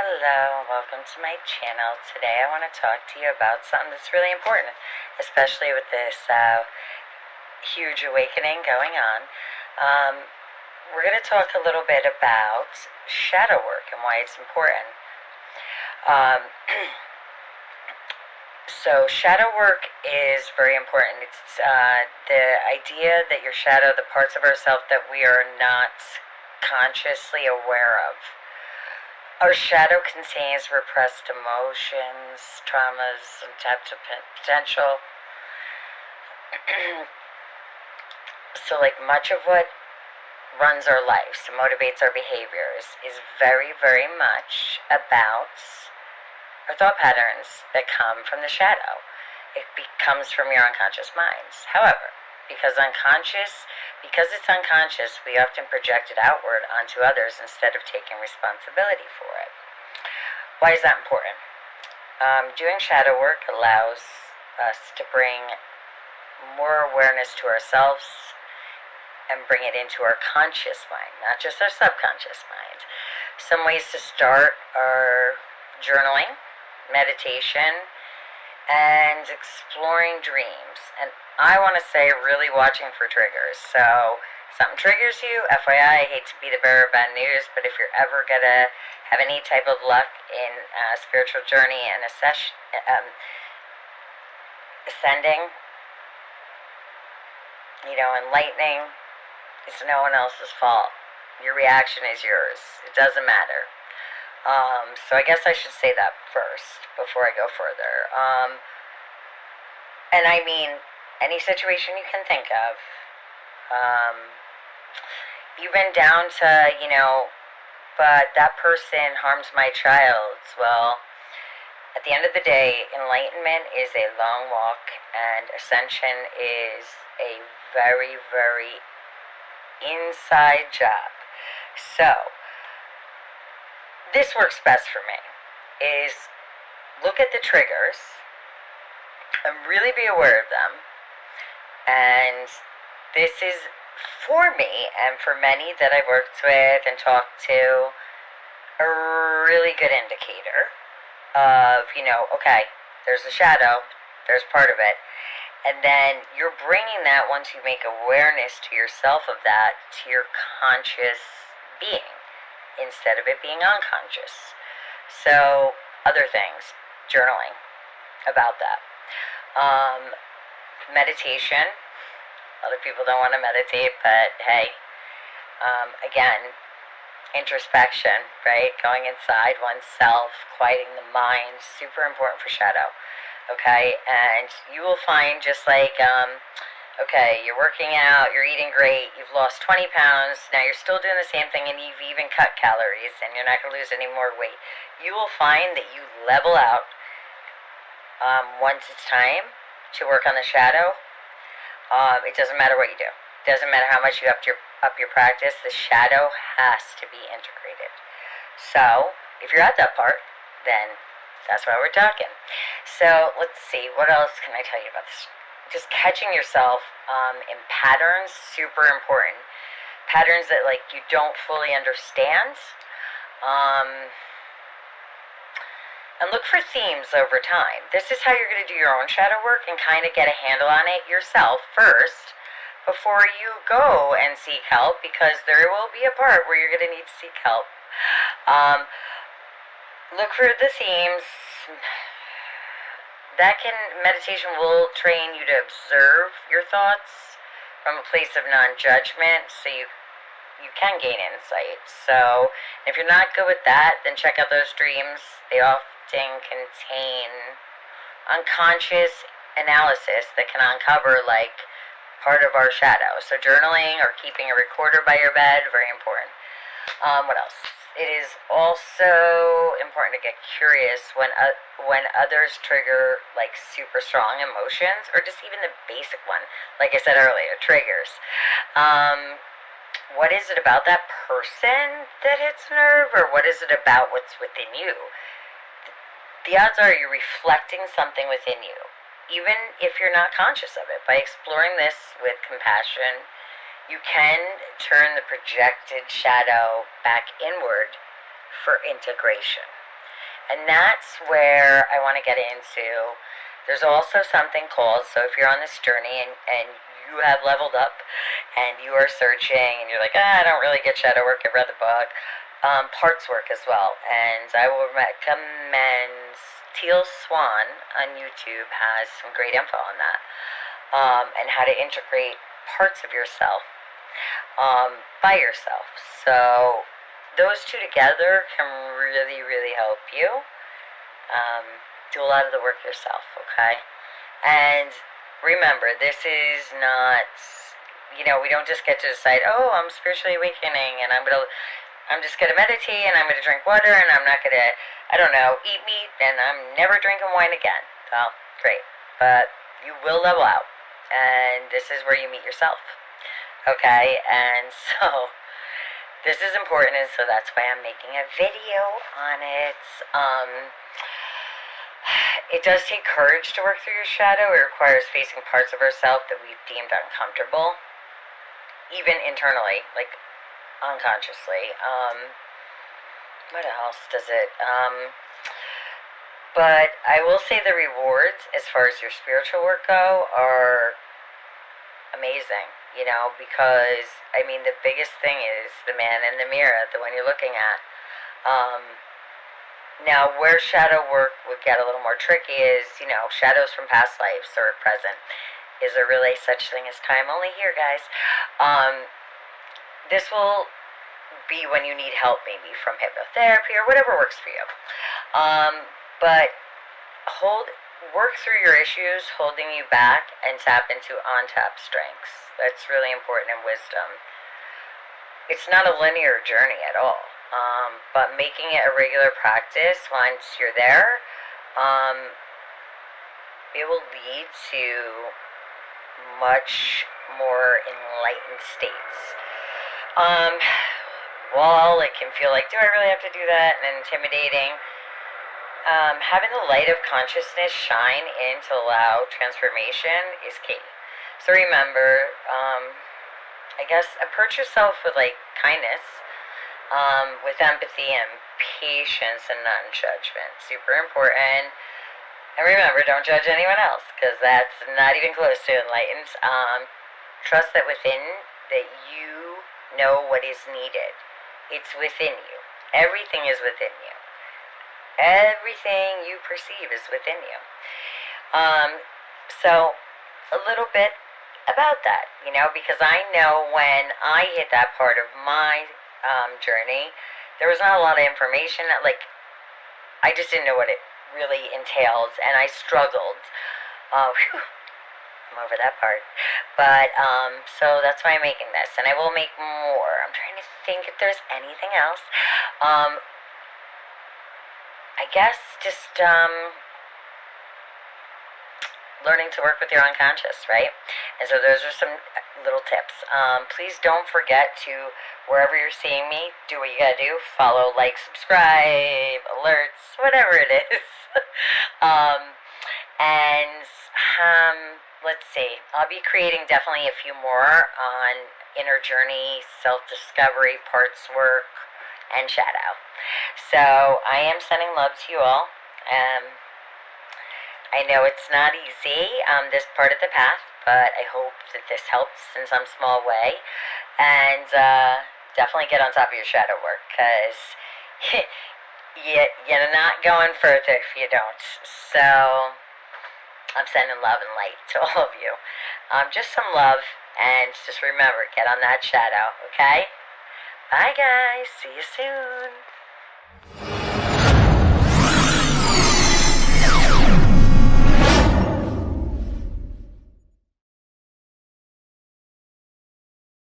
Hello, welcome to my channel. Today I want to talk to you about something that's really important, especially with this huge awakening going on. We're going to talk a little bit about shadow work and why it's important. Um, so shadow work is very important. It's the idea that your shadow, the parts of ourselves that we are not consciously aware of. Our shadow contains repressed emotions, traumas, untapped potential. So like much of what runs our lives and motivates our behaviors is very, very much about our thought patterns that come from the shadow. It comes from your unconscious minds. However, because it's unconscious, we often project it outward onto others instead of taking responsibility for it. Why is that important? Doing shadow work allows us to bring more awareness to ourselves and bring it into our conscious mind, not just our subconscious mind. Some ways to start are journaling, meditation, and exploring dreams. And I want to say really watching for triggers. So something triggers you, FYI, I hate to be the bearer of bad news, but if you're ever going to have any type of luck in a spiritual journey and ascending, enlightening, it's no one else's fault. Your reaction is yours. It doesn't matter. So I guess I should say that first before I go further. And I mean, any situation you can think of, even down to, but that person harms my child. Well, at the end of the day, enlightenment is a long walk, and ascension is a very, very inside job. So, this works best for me, is look at the triggers and really be aware of them. And this is, for me and for many that I've worked with and talked to, a really good indicator of, okay, there's a shadow, there's part of it. And then you're bringing that, once you make awareness to yourself of that, to your conscious being, instead of it being unconscious. So, other things, journaling about that. Meditation. Other people don't want to meditate, but hey, again, introspection, right? Going inside oneself, quieting the mind, super important for shadow. Okay, and you will find, just like, okay, you're working out, you're eating great, you've lost 20 pounds, now you're still doing the same thing, and you've even cut calories, and you're not going to lose any more weight. You will find that you level out once it's time to work on the shadow. It doesn't matter what you do. It doesn't matter how much you up your practice. The shadow has to be integrated. So, if you're at that part, then that's why we're talking. So, let's see. What else can I tell you about this? Just catching yourself in patterns, super important. Patterns that, like, you don't fully understand. And look for themes over time. This is how you're going to do your own shadow work and kind of get a handle on it yourself first before you go and seek help, because there will be a part where you're going to need to seek help. Look for the themes. Meditation will train you to observe your thoughts from a place of non-judgment, so you can gain insight. So if you're not good with that, then check out those dreams. They often contain unconscious analysis that can uncover, like, part of our shadow. So journaling or keeping a recorder by your bed, very important. What else? It is also important to get curious when others trigger, like, super strong emotions, or just even the basic one, like I said earlier, triggers. What is it about that person that hits a nerve, or what is it about what's within you? The odds are you're reflecting something within you, even if you're not conscious of it. By exploring this with compassion, you can turn the projected shadow back inward for integration. And that's where I want to get into. There's also something called, so if you're on this journey and you have leveled up and you are searching and you're like, I don't really get shadow work, I've read the book, parts work as well. And I will recommend Teal Swan on YouTube has some great info on that, and how to integrate parts of yourself by yourself. So those two together can really, really help you do a lot of the work yourself, okay? And remember, this is not, we don't just get to decide, oh, I'm spiritually awakening and I'm just gonna meditate and I'm gonna drink water and I'm not gonna, I don't know, eat meat and I'm never drinking wine again. Well, great. But you will level out. And this is where you meet yourself. Okay? And so this is important, and so that's why I'm making a video on it. It does take courage to work through your shadow. It requires facing parts of ourselves that we've deemed uncomfortable, even internally, like unconsciously. What else does it? But I will say the rewards, as far as your spiritual work go, are amazing. Because, the biggest thing is the man in the mirror, the one you're looking at. Now, where shadow work would get a little more tricky is, shadows from past lives or present. Is there really such thing as time only here, guys? This will be when you need help, maybe from hypnotherapy or whatever works for you. But work through your issues holding you back and tap into untapped strengths. That's really important in wisdom. It's not a linear journey at all, but making it a regular practice once you're there, it will lead to much more enlightened states. While it can feel like, do I really have to do that, and intimidating, having the light of consciousness shine in to allow transformation is key. So remember, I guess, approach yourself with kindness, with empathy and patience and non-judgment. Super important. And remember, don't judge anyone else, because that's not even close to enlightened. Trust that that you know what is needed. It's within you. Everything is within you. Everything you perceive is within you. So a little bit about that, because I know when I hit that part of my journey, there was not a lot of information. I just didn't know what it really entails, and I struggled. I'm over that part. But so that's why I'm making this, and I will make more. I'm trying to think if there's anything else. I guess just learning to work with your unconscious, right? And so those are some little tips. Please don't forget to, wherever you're seeing me, do what you gotta do. Follow, like, subscribe, alerts, whatever it is. Let's see. I'll be creating definitely a few more on inner journey, self-discovery, parts work, and shadow. So I am sending love to you all. I know it's not easy, this part of the path, but I hope that this helps in some small way. And definitely get on top of your shadow work, because you're not going further if you don't. So I'm sending love and light to all of you. Just some love, and just remember, get on that shadow, okay? Bye, guys. See you soon.